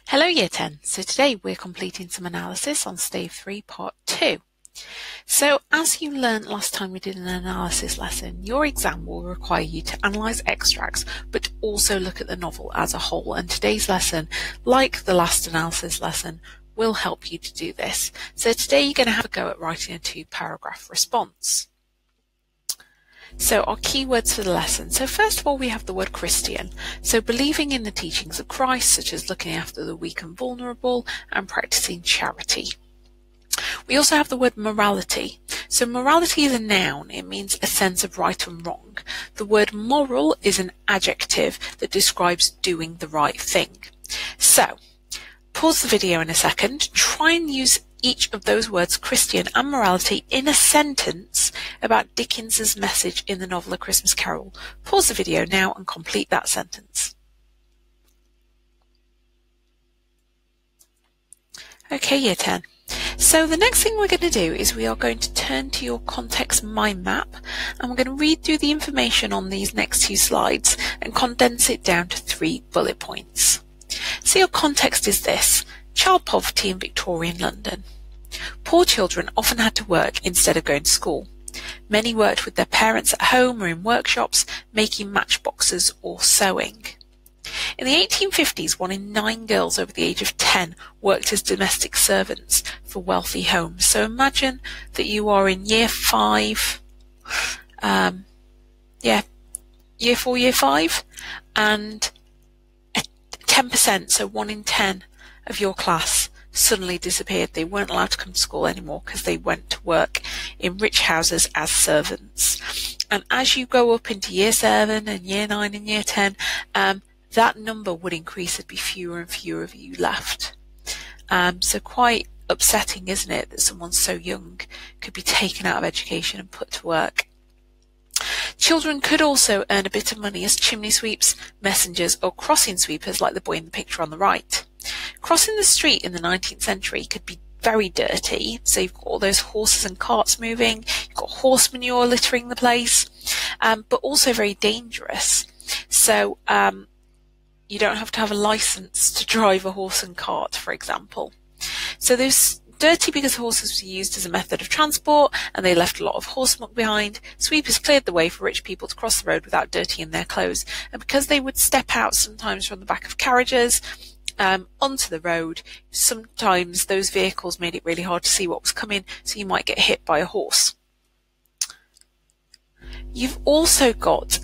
Hello Year 10. So today we're completing some analysis on Stave 3 Part 2. So as you learned last time we did an analysis lesson, your exam will require you to analyse extracts but also look at the novel as a whole, and today's lesson, like the last analysis lesson, will help you to do this. So today you're going to have a go at writing a 2-paragraph response. So our keywords for the lesson. So first of all, we have the word Christian. So believing in the teachings of Christ, such as looking after the weak and vulnerable and practicing charity. We also have the word morality. So morality is a noun. It means a sense of right and wrong. The word moral is an adjective that describes doing the right thing. So pause the video in a second. Try and use each of those words, Christian and morality, in a sentence about Dickens's message in the novel A Christmas Carol. Pause the video now and complete that sentence. Okay, Year 10. So the next thing we're going to do is we are going to turn to your context mind map, and we're going to read through the information on these next 2 slides and condense it down to 3 bullet points. So your context is this: child poverty in Victorian London. Poor children often had to work instead of going to school. Many worked with their parents at home or in workshops, making matchboxes or sewing. In the 1850s, 1 in 9 girls over the age of 10 worked as domestic servants for wealthy homes. So imagine that you are in year 5, year 4, year 5, and 10%, so 1 in 10 of your class suddenly disappeared. They weren't allowed to come to school anymore because they went to work in rich houses as servants. And as you go up into year 7 and year 9 and year 10, that number would increase. There'd be fewer and fewer of you left. So quite upsetting, isn't it, that someone so young could be taken out of education and put to work. Children could also earn a bit of money as chimney sweeps, messengers, or crossing sweepers, like the boy in the picture on the right. Crossing the street in the 19th century could be very dirty. So you've got all those horses and carts moving, you've got horse manure littering the place, but also very dangerous. So you don't have to have a license to drive a horse and cart, for example. So those dirty because horses were used as a method of transport and they left a lot of horse muck behind. Sweepers cleared the way for rich people to cross the road without dirtying their clothes. And because they would step out sometimes from the back of carriages onto the road, sometimes those vehicles made it really hard to see what was coming, so you might get hit by a horse. You've also got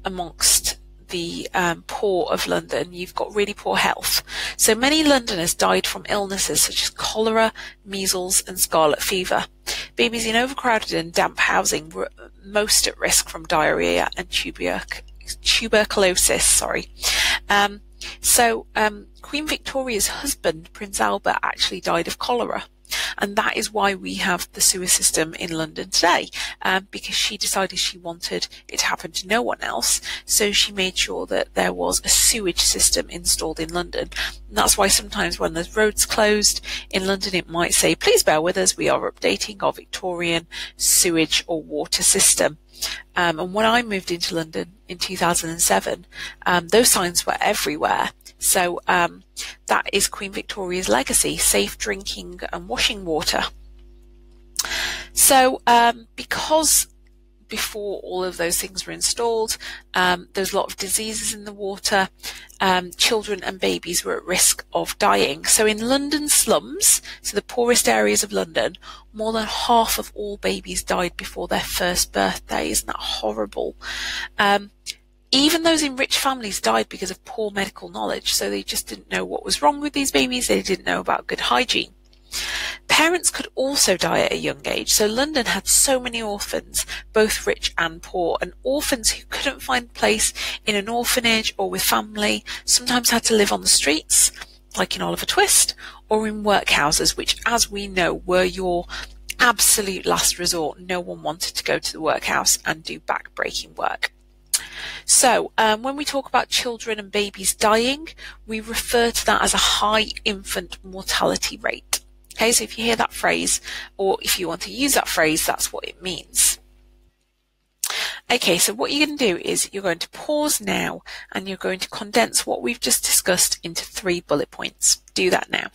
amongst the poor of London, you've got really poor health. So many Londoners died from illnesses such as cholera, measles and scarlet fever. Babies in overcrowded and damp housing were most at risk from diarrhea and tuberculosis. Queen Victoria's husband, Prince Albert, actually died of cholera. And that is why we have the sewer system in London today, because she decided she wanted it to happen to no one else. So she made sure that there was a sewage system installed in London. And that's why sometimes when there's roads closed in London, it might say, please bear with us, we are updating our Victorian sewage or water system. And when I moved into London in 2007, those signs were everywhere. So that is Queen Victoria's legacy: safe drinking and washing water. So because before all of those things were installed, there's a lot of diseases in the water. Children and babies were at risk of dying. So in London slums, so the poorest areas of London, more than half of all babies died before their first birthday. Isn't that horrible? Even those in rich families died because of poor medical knowledge, so they just didn't know what was wrong with these babies. They didn't know about good hygiene. Parents could also die at a young age, so London had so many orphans, both rich and poor, and orphans who couldn't find a place in an orphanage or with family sometimes had to live on the streets, like in Oliver Twist, or in workhouses, which, as we know, were your absolute last resort. No one wanted to go to the workhouse and do back-breaking work. So when we talk about children and babies dying, we refer to that as a high infant mortality rate. Okay, so if you hear that phrase, or if you want to use that phrase, that's what it means. Okay, so what you're going to do is you're going to pause now and you're going to condense what we've just discussed into 3 bullet points. Do that now.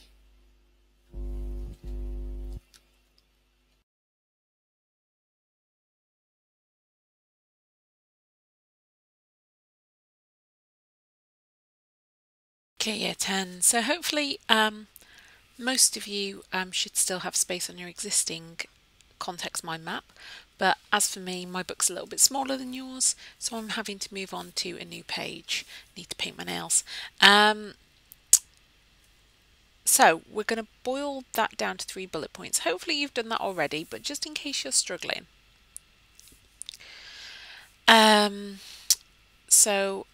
Okay, year 10. So hopefully most of you should still have space on your existing context mind map, but as for me, my book's a little bit smaller than yours, so I'm having to move on to a new page. Need to paint my nails. So we're going to boil that down to 3 bullet points. Hopefully you've done that already, but just in case you're struggling. So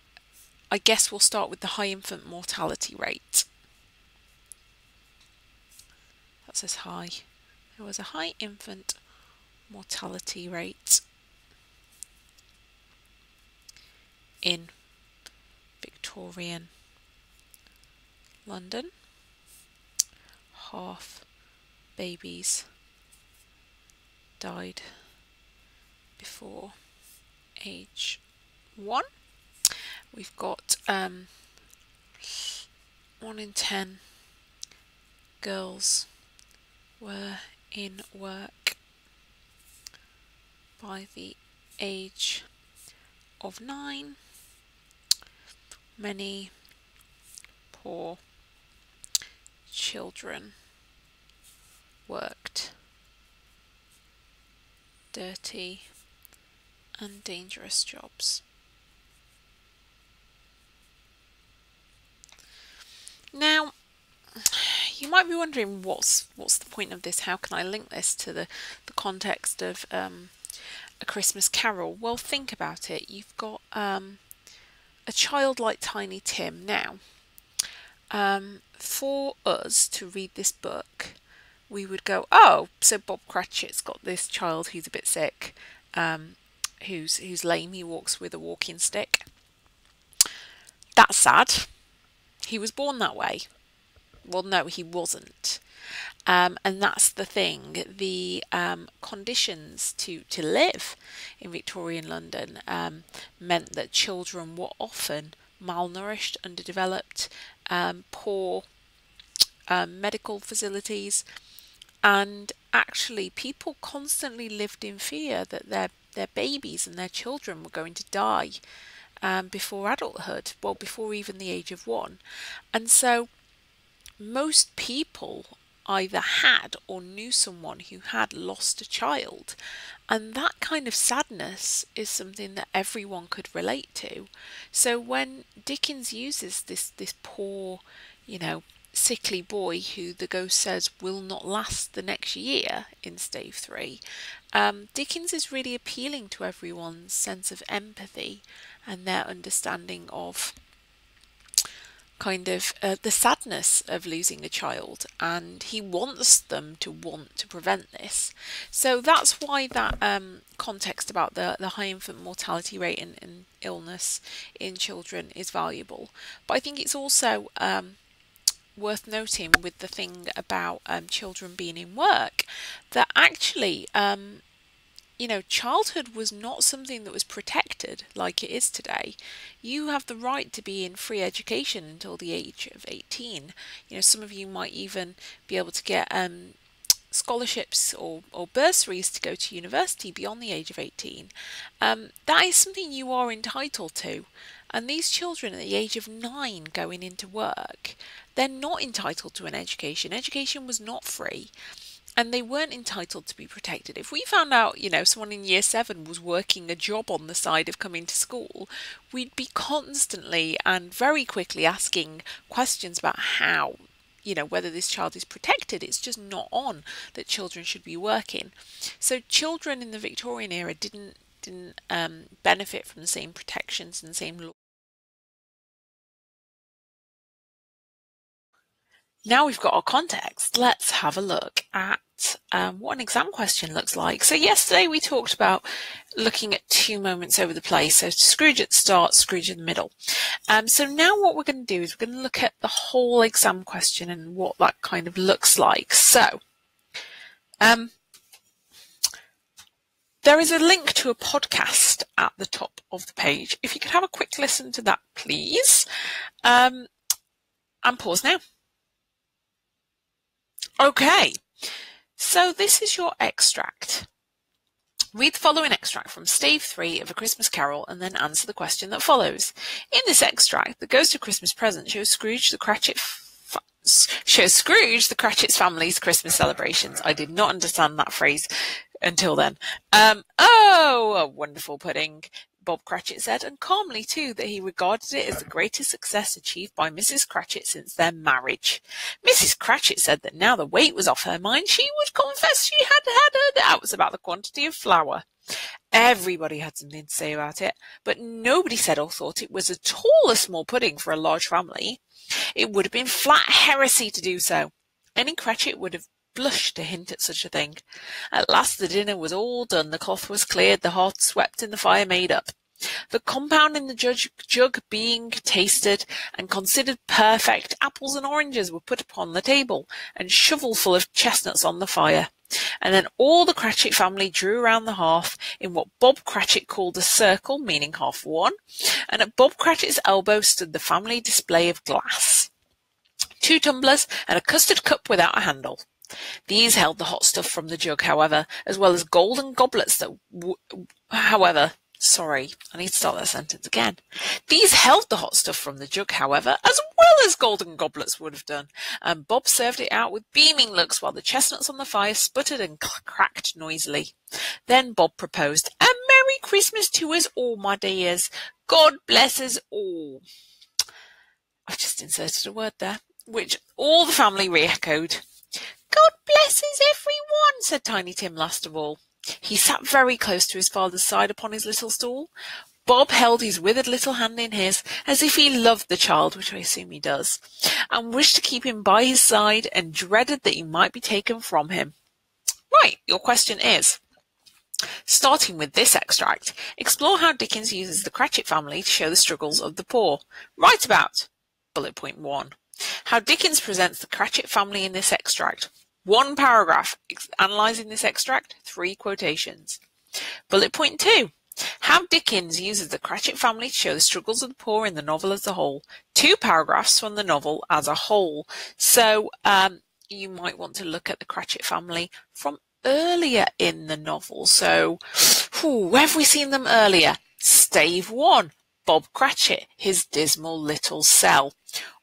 I guess we'll start with the high infant mortality rate. That says high. There was a high infant mortality rate in Victorian London. Half babies died before age 1. We've got 1 in 10 girls were in work by the age of 9. Many poor children worked dirty and dangerous jobs. Now, you might be wondering what's the point of this? How can I link this to the context of A Christmas Carol? Well, think about it. You've got a child like Tiny Tim. Now, for us to read this book, we would go, oh, so Bob Cratchit's got this child who's a bit sick, who's lame, he walks with a walking stick. That's sad. He was born that way. Well, no, he wasn't. And that's the thing. The conditions to live in Victorian London meant that children were often malnourished, underdeveloped, poor medical facilities, and actually people constantly lived in fear that their babies and their children were going to die before adulthood, well, before even the age of 1. And so most people either had or knew someone who had lost a child, and that kind of sadness is something that everyone could relate to. So when Dickens uses this poor, sickly boy who the ghost says will not last the next year in Stave 3, Dickens is really appealing to everyone's sense of empathy and their understanding of kind of the sadness of losing a child, and he wants them to want to prevent this. So that's why that context about the high infant mortality rate and illness in children is valuable. But I think it's also worth noting with the thing about children being in work, that actually childhood was not something that was protected like it is today. You have the right to be in free education until the age of 18. Some of you might even be able to get scholarships or bursaries to go to university beyond the age of 18. That is something you are entitled to. And these children at the age of 9 going into work, they're not entitled to an education. Education was not free. And they weren't entitled to be protected. If we found out, someone in year 7 was working a job on the side of coming to school, we'd be constantly and very quickly asking questions about how, whether this child is protected. It's just not on that children should be working. So children in the Victorian era didn't benefit from the same protections and the same laws. Now we've got our context, let's have a look at what an exam question looks like. So yesterday we talked about looking at 2 moments over the play. So Scrooge at the start, Scrooge in the middle. So now what we're going to do is we're going to look at the whole exam question and what that kind of looks like. So There is a link to a podcast at the top of the page. If you could have a quick listen to that, please. And pause now. Okay, so this is your extract. Read the following extract from Stave 3 of A Christmas Carol and then answer the question that follows. In this extract, the Ghost of Christmas Present shows Scrooge the Cratchit's family's Christmas celebrations. I did not understand that phrase until then. Oh, a wonderful pudding, Bob Cratchit said, and calmly too, that he regarded it as the greatest success achieved by Mrs. Cratchit since their marriage. Mrs. Cratchit said that now the weight was off her mind, she would confess she had her doubts about the quantity of flour. Everybody had something to say about it, but nobody said or thought it was at all a small pudding for a large family. It would have been flat heresy to do so. Any Cratchit would have blushed to hint at such a thing. At last the dinner was all done, the cloth was cleared, the hearth swept, and the fire made up. The compound in the jug being tasted and considered perfect, apples and oranges were put upon the table, and shovelful of chestnuts on the fire. And then all the Cratchit family drew around the hearth in what Bob Cratchit called a circle, meaning half one, and at Bob Cratchit's elbow stood the family display of glass. 2 tumblers and a custard cup without a handle. These held the hot stuff from the jug, however, as well as golden goblets that These held the hot stuff from the jug, however, as well as golden goblets would have done, and Bob served it out with beaming looks while the chestnuts on the fire sputtered and cracked noisily. Then Bob proposed, "A Merry Christmas to us all, my dears. God bless us all." I've just inserted a word there, which all the family re-echoed. "God bless us, everyone," said Tiny Tim last of all. He sat very close to his father's side upon his little stool. Bob held his withered little hand in his, as if he loved the child, which I assume he does, and wished to keep him by his side and dreaded that he might be taken from him. Right, your question is, starting with this extract, explore how Dickens uses the Cratchit family to show the struggles of the poor. Write about, bullet point 1, how Dickens presents the Cratchit family in this extract. 1 paragraph analysing this extract, 3 quotations. Bullet point 2. How Dickens uses the Cratchit family to show the struggles of the poor in the novel as a whole. 2 paragraphs from the novel as a whole. So you might want to look at the Cratchit family from earlier in the novel. So where have we seen them earlier? Stave 1, Bob Cratchit, his dismal little cell.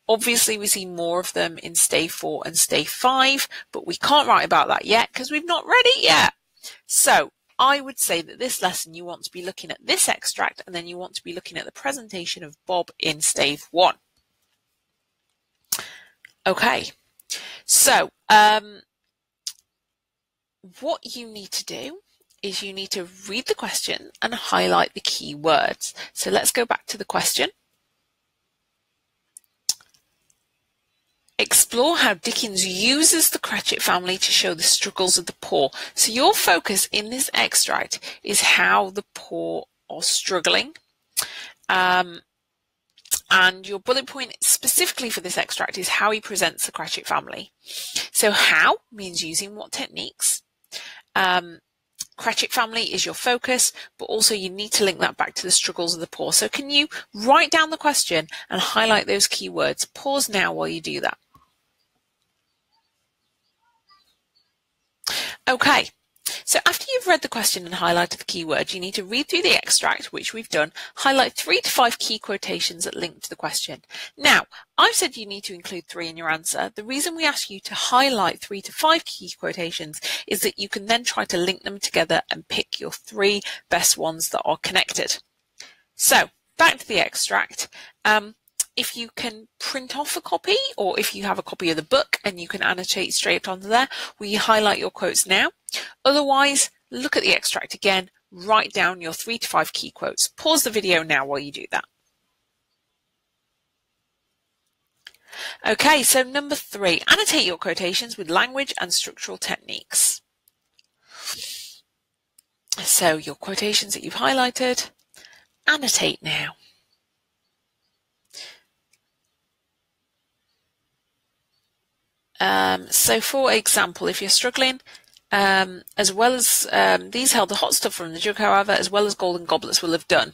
Obviously, we see more of them in Stave 4 and Stave 5, but we can't write about that yet because we've not read it yet. So I would say that this lesson you want to be looking at this extract, and then you want to be looking at the presentation of Bob in Stave 1. Okay, so what you need to do is you need to read the question and highlight the key words. So let's go back to the question. Explore how Dickens uses the Cratchit family to show the struggles of the poor. So your focus in this extract is how the poor are struggling. And your bullet point specifically for this extract is how he presents the Cratchit family. So how means using what techniques. Cratchit family is your focus, but also you need to link that back to the struggles of the poor. So can you write down the question and highlight those key words? Pause now while you do that. Okay, so after you've read the question and highlighted the keyword, you need to read through the extract, which we've done, highlight 3 to 5 key quotations that link to the question. Now, I've said you need to include 3 in your answer. The reason we ask you to highlight 3 to 5 key quotations is that you can then try to link them together and pick your 3 best ones that are connected. So, back to the extract. If you can print off a copy, or if you have a copy of the book and you can annotate straight onto there, will you highlight your quotes now? Otherwise, look at the extract again, write down your 3 to 5 key quotes. Pause the video now while you do that. Okay, so number 3, annotate your quotations with language and structural techniques. So your quotations that you've highlighted, annotate now. So for example, if you're struggling, as well as these held the hot stuff from the jug, however, as well as golden goblets will have done.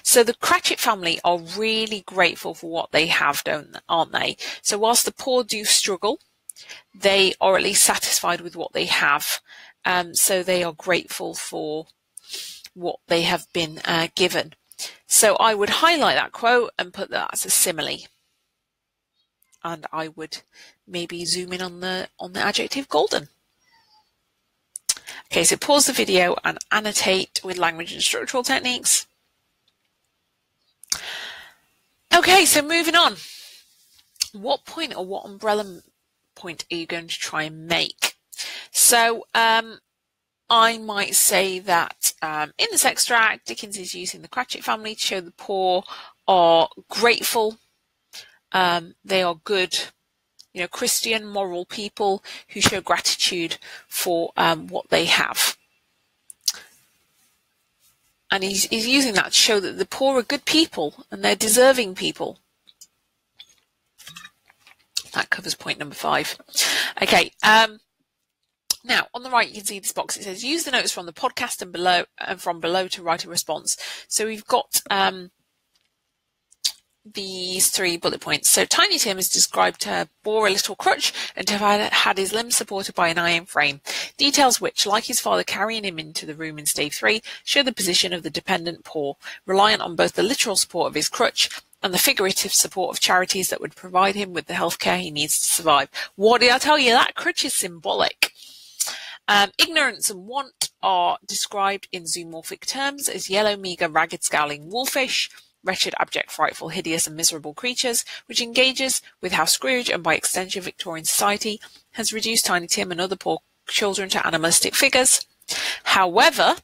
So the Cratchit family are really grateful for what they have, aren't they? So whilst the poor do struggle, they are at least satisfied with what they have. So they are grateful for what they have been given. So I would highlight that quote and put that as a simile. And I would maybe zoom in on the adjective golden. Okay, so pause the video and annotate with language and structural techniques. Okay, so moving on. What point or what umbrella point are you going to try and make? So I might say that in this extract, Dickens is using the Cratchit family to show the poor are grateful. They are good, Christian, moral people who show gratitude for what they have. And he's using that to show that the poor are good people and they're deserving people. That covers point number 5. Okay. Now, on the right, you can see this box. It says, use the notes from the podcast and from below to write a response. So we've got these 3 bullet points. So Tiny Tim is described to bore a little crutch and to have had his limbs supported by an iron frame. Details which, like his father carrying him into the room in Stave 3, show the position of the dependent poor, reliant on both the literal support of his crutch and the figurative support of charities that would provide him with the healthcare he needs to survive. What did I tell you? That crutch is symbolic. Ignorance and want are described in zoomorphic terms as yellow, meagre, ragged, scowling wolfish, wretched, abject, frightful, hideous and miserable creatures, which engages with how Scrooge and by extension Victorian society has reduced Tiny Tim and other poor children to animalistic figures. However,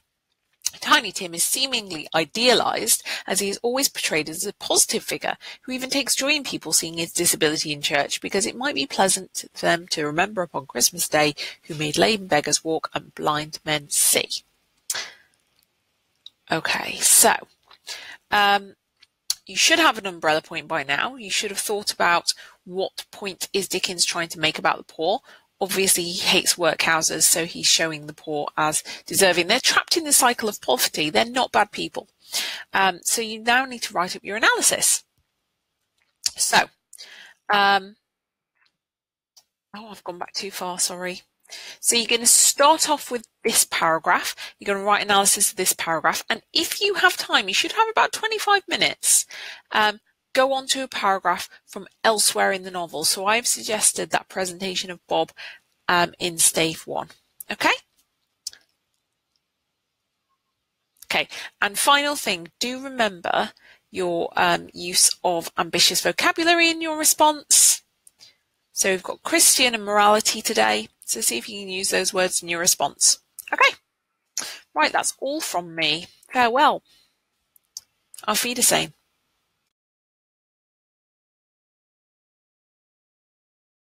Tiny Tim is seemingly idealised, as he is always portrayed as a positive figure who even takes joy in people seeing his disability in church, because it might be pleasant to them to remember upon Christmas Day who made lame beggars walk and blind men see. Okay, so you should have an umbrella point by now. You should have thought about what point is Dickens trying to make about the poor. Obviously, he hates workhouses, so he's showing the poor as deserving. They're trapped in the cycle of poverty. They're not bad people. So you now need to write up your analysis. So, oh, I've gone back too far, sorry. So you're going to start off with this paragraph. You're going to write analysis of this paragraph. And if you have time, you should have about 25 minutes. Go on to a paragraph from elsewhere in the novel. So I've suggested that presentation of Bob in Stave 1. Okay? Okay, and final thing, do remember your use of ambitious vocabulary in your response. So we've got Christian and morality today. So see if you can use those words in your response. Okay, right, that's all from me. Farewell. Auf Wiedersehen.